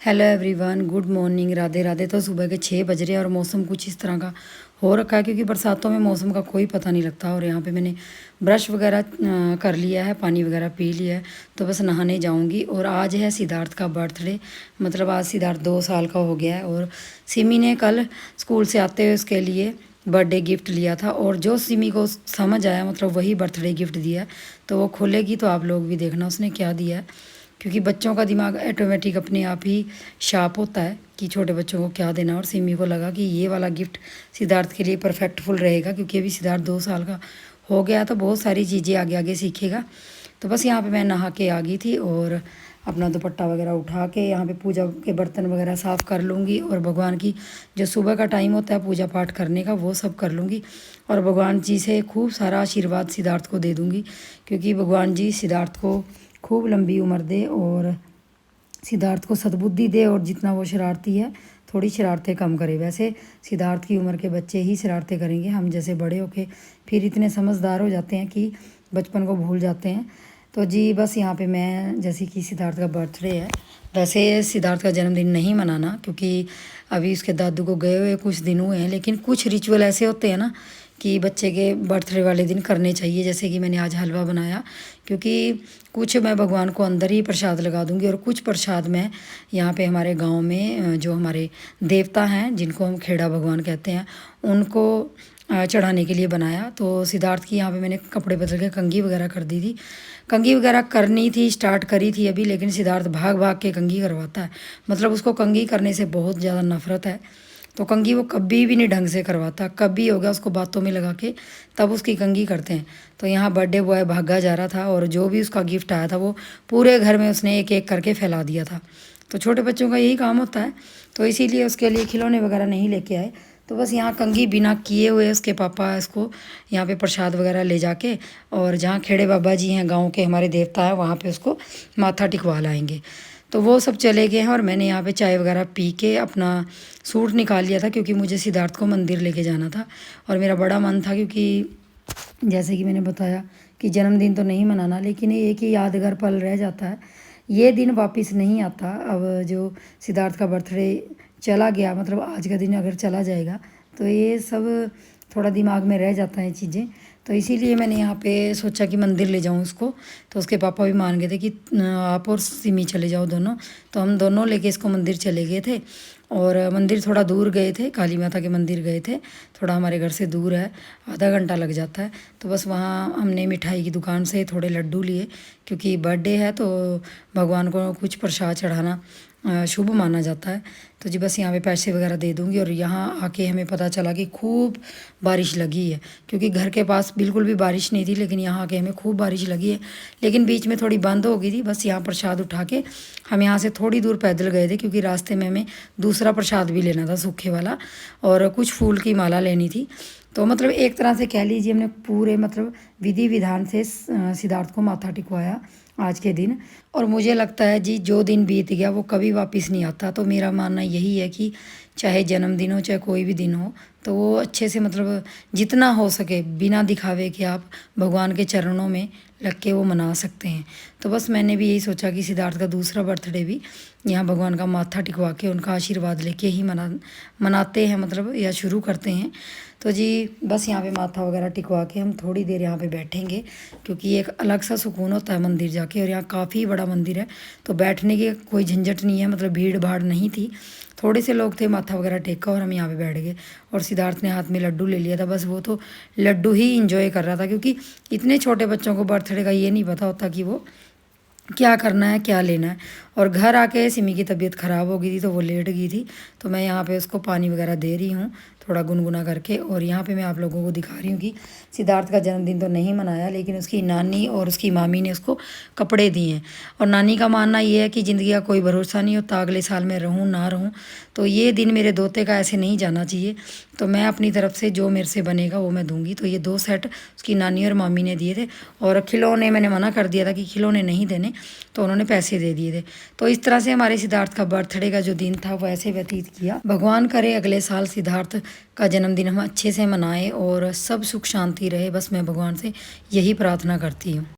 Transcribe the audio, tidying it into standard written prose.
Hello everyone, good morning, Radhe Radhe. तो सुबह के 6 बज रहे हैं और मौसम कुछ इस तरह का हो रखा है क्योंकि बरसातों में मौसम का कोई पता नहीं लगता। और यहाँ पे मैंने ब्रश वगैरह कर लिया है, पानी वगैरह पी लिया है, तो बस नहाने जाऊँगी। और आज है सिद्धार्थ का बर्थडे, मतलब आज सिद्धार्थ 2 साल का हो गया है। और सिमी ने कल स्कूल से आते हुए उसके लिए बर्थडे गिफ्ट लिया था और जो सिमी को समझ आया मतलब वही बर्थडे गिफ्ट दिया है। तो वो खोलेगी तो आप लोग भी देखना उसने क्या दिया है, क्योंकि बच्चों का दिमाग ऑटोमेटिक अपने आप ही शार्प होता है कि छोटे बच्चों को क्या देना। और सिमी को लगा कि ये वाला गिफ्ट सिद्धार्थ के लिए परफेक्टफुल रहेगा, क्योंकि अभी सिद्धार्थ 2 साल का हो गया तो बहुत सारी चीज़ें आगे आगे सीखेगा। तो बस यहाँ पे मैं नहा के आ गई थी और अपना दुपट्टा वगैरह उठा के यहाँ पे पूजा के बर्तन वगैरह साफ़ कर लूँगी। और भगवान की जो सुबह का टाइम होता है पूजा पाठ करने का वो सब कर लूँगी। और भगवान जी से खूब सारा आशीर्वाद सिद्धार्थ को दे दूँगी, क्योंकि भगवान जी सिद्धार्थ को खूब लंबी उम्र दे और सिद्धार्थ को सद्बुद्धि दे। और जितना वो शरारती है थोड़ी शरारतें कम करे। वैसे सिद्धार्थ की उम्र के बच्चे ही शरारतें करेंगे, हम जैसे बड़े होके फिर इतने समझदार हो जाते हैं कि बचपन को भूल जाते हैं। तो जी बस यहाँ पे मैं, जैसे कि सिद्धार्थ का बर्थडे है, वैसे सिद्धार्थ का जन्मदिन नहीं मनाना क्योंकि अभी उसके दादू को गए हुए कुछ दिन हुए हैं। लेकिन कुछ रिचुअल ऐसे होते हैं ना कि बच्चे के बर्थडे वाले दिन करने चाहिए। जैसे कि मैंने आज हलवा बनाया, क्योंकि कुछ मैं भगवान को अंदर ही प्रसाद लगा दूंगी और कुछ प्रसाद मैं यहाँ पे हमारे गांव में जो हमारे देवता हैं जिनको हम खेड़ा भगवान कहते हैं उनको चढ़ाने के लिए बनाया। तो सिद्धार्थ की यहाँ पे मैंने कपड़े बदल के कंघी वगैरह कर दी थी। कंघी वगैरह करनी थी, स्टार्ट करी थी अभी, लेकिन सिद्धार्थ भाग भाग के कंघी करवाता है। मतलब उसको कंघी करने से बहुत ज़्यादा नफरत है। तो कंघी वो कभी भी नहीं ढंग से करवाता, कभी हो गया उसको बातों में लगा के तब उसकी कंघी करते हैं। तो यहाँ बर्थडे बॉय भागा जा रहा था और जो भी उसका गिफ्ट आया था वो पूरे घर में उसने एक एक करके फैला दिया था। तो छोटे बच्चों का यही काम होता है, तो इसीलिए उसके लिए खिलौने वगैरह नहीं लेके आए। तो बस यहाँ कंघी बिना किए हुए उसके पापा इसको यहाँ पे प्रसाद वगैरह ले जाके और जहाँ खेड़े बाबा जी हैं गाँव के हमारे देवता हैं वहाँ पे उसको माथा टिकवा लाएंगे। तो वो सब चले गए हैं और मैंने यहाँ पे चाय वगैरह पी के अपना सूट निकाल लिया था, क्योंकि मुझे सिद्धार्थ को मंदिर लेके जाना था। और मेरा बड़ा मन था, क्योंकि जैसे कि मैंने बताया कि जन्मदिन तो नहीं मनाना, लेकिन एक ही यादगार पल रह जाता है। ये दिन वापस नहीं आता। अब जो सिद्धार्थ का बर्थडे चला गया, मतलब आज का दिन अगर चला जाएगा तो ये सब थोड़ा दिमाग में रह जाता है चीज़ें। तो इसीलिए मैंने यहाँ पे सोचा कि मंदिर ले जाऊँ उसको। तो उसके पापा भी मान गए थे कि आप और सिमी चले जाओ दोनों। तो हम दोनों लेके इसको मंदिर चले गए थे। और मंदिर थोड़ा दूर गए थे, काली माता के मंदिर गए थे, थोड़ा हमारे घर से दूर है, आधा घंटा लग जाता है। तो बस वहाँ हमने मिठाई की दुकान से थोड़े लड्डू लिए, क्योंकि बर्थडे है तो भगवान को कुछ प्रसाद चढ़ाना शुभ माना जाता है। तो जी बस यहाँ पे पैसे वगैरह दे दूँगी। और यहाँ आके हमें पता चला कि खूब बारिश लगी है, क्योंकि घर के पास बिल्कुल भी बारिश नहीं थी, लेकिन यहाँ आके हमें खूब बारिश लगी है। लेकिन बीच में थोड़ी बंद हो गई थी। बस यहाँ प्रसाद उठा के हम यहाँ से थोड़ी दूर पैदल गए थे, क्योंकि रास्ते में हमें दूसरा प्रसाद भी लेना था सूखे वाला, और कुछ फूल की माला लेनी थी। तो मतलब एक तरह से कह लीजिए हमने पूरे मतलब विधि विधान से सिद्धार्थ को माथा टिकवाया आज के दिन। और मुझे लगता है जी जो दिन बीत गया वो कभी वापस नहीं आता। तो मेरा मानना यही है कि चाहे जन्मदिन हो चाहे कोई भी दिन हो, तो वो अच्छे से मतलब जितना हो सके बिना दिखावे के आप भगवान के चरणों में लग के वो मना सकते हैं। तो बस मैंने भी यही सोचा कि सिद्धार्थ का दूसरा बर्थडे भी यहाँ भगवान का माथा टिकवा के उनका आशीर्वाद लेके ही मनाते हैं, मतलब या शुरू करते हैं। तो जी बस यहाँ पे माथा वगैरह टिकवा के हम थोड़ी देर यहाँ पे बैठेंगे, क्योंकि एक अलग सा सुकून होता है मंदिर जाके। और यहाँ काफ़ी बड़ा मंदिर है, तो बैठने की कोई झंझट नहीं है, मतलब भीड़ भाड़ नहीं थी, थोड़े से लोग थे, माथा वगैरह टेका और हम यहाँ पे बैठ गए। और सिद्धार्थ ने हाथ में लड्डू ले लिया था, बस वो तो लड्डू ही इंजॉय कर रहा था, क्योंकि इतने छोटे बच्चों को बर्थडे का ये नहीं पता होता कि वो क्या करना है क्या लेना है। और घर आके सिमी की तबीयत ख़राब हो गई थी तो वो लेट गई थी। तो मैं यहाँ पे उसको पानी वगैरह दे रही हूँ थोड़ा गुनगुना करके। और यहाँ पे मैं आप लोगों को दिखा रही हूँ कि सिद्धार्थ का जन्मदिन तो नहीं मनाया, लेकिन उसकी नानी और उसकी मामी ने उसको कपड़े दिए हैं। और नानी का मानना ये है कि ज़िंदगी का कोई भरोसा नहीं होता, अगले साल मैं रहूँ ना रहूँ, तो ये दिन मेरे दोते का ऐसे नहीं जाना चाहिए। तो मैं अपनी तरफ से जो मेरे से बनेगा वो मैं दूँगी। तो ये 2 सेट उसकी नानी और मामी ने दिए थे। और खिलौने मैंने मना कर दिया था कि खिलौने नहीं देने, तो उन्होंने पैसे दे दिए थे। तो इस तरह से हमारे सिद्धार्थ का बर्थडे का जो दिन था वो ऐसे व्यतीत किया। भगवान करे अगले साल सिद्धार्थ का जन्मदिन हम अच्छे से मनाएं और सब सुख शांति रहे। बस मैं भगवान से यही प्रार्थना करती हूँ।